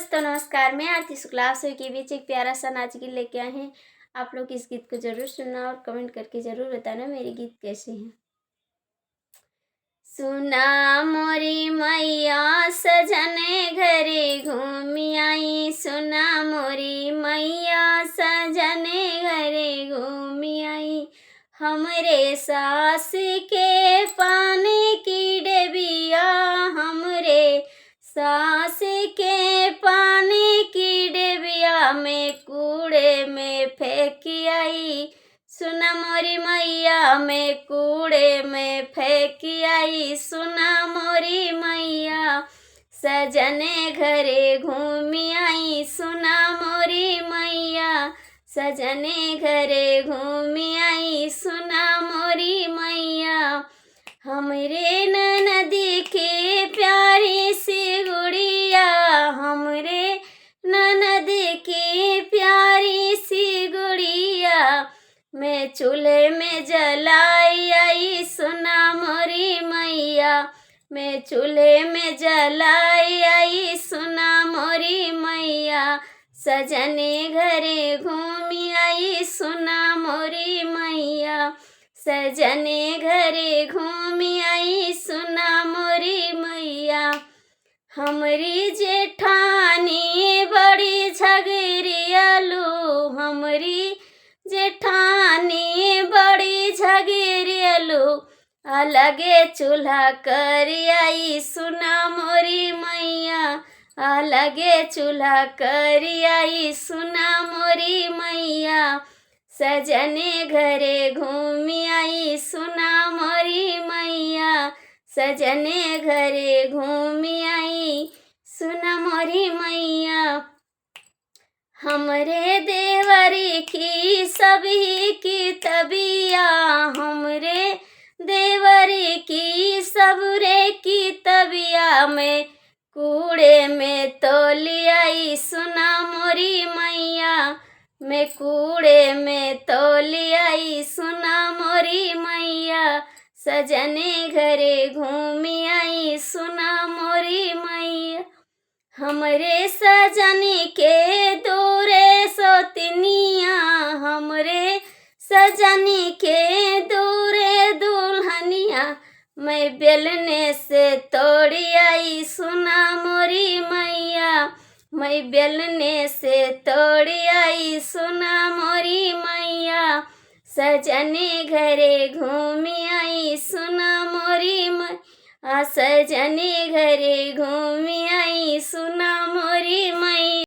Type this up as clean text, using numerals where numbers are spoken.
दोस्तों नमस्कार। मैं आरती शुक्ला आप सभी के बीच एक प्यारा सा नाच गीत लेके आए हैं। आप लोग इस गीत को जरूर सुनना और कमेंट करके जरूर बताना मेरे गीत कैसे हैं। सुना मोरी मैया सजने घरे घूमी आई, सुना मोरी मैया सजने घरे घूमी आई। हमरे सास के पानी की डेबिया, हमरे सास के पानी की डेबिया में कूड़े में फेंक आई। सुना मोरी मैया में कूड़े में फेंक आई, सुना मोरी मैया सजने घरे घूमी आई, सुना मोरी मैया सजने घरे घूमी आई, सुना मोरी मैया। हमरे ननदी के प्यारी सी गुड़िया, हमरे ननदी की प्यारी सी गुड़िया मैं चूल्हे में जलाई आई, सुना मोरी मैया मैं चूल्हे में जलाई आई, सुना मोरी मैया सजने घरे घूमी आई, सुना मोरी मैया सजने घरे घूमी आई, सुना मोरी मैया। हमरी जेठानी बड़ी झगड़ियालू, हमरी जेठानी बड़ी झगड़ियालू अलगे चूल्हा कर आई, सुना मोरी मैया अलगे चूल्हा कर आई, सुना मोरी मैया सजने घरे घूमी आई, सुना मोरी मैया सजने घरे घूमी आई, सुना मोरी मैया। हमरे देवरी की सभी की तबिया, हमरे देवरी की सबरे की तबिया में कूड़े में तोली आई, सुना मोरी मैया मैं कूड़े में तोली आई, सुना मोरी मैया सजने घरे घूमी आई, सुना मोरी मैया। हमरे सजनी के दूरे सोतनिया, हमरे सजनी के दूरे दुल्हनिया मैं बेलने से तोड़ी आई, सुना मोरी मैया मैं बेलने से तोड़ी आई, सुना मोरी मैया सजने घरे घूमी आई, सुना मोरी मैया सजने घरे घूमी आई, सुना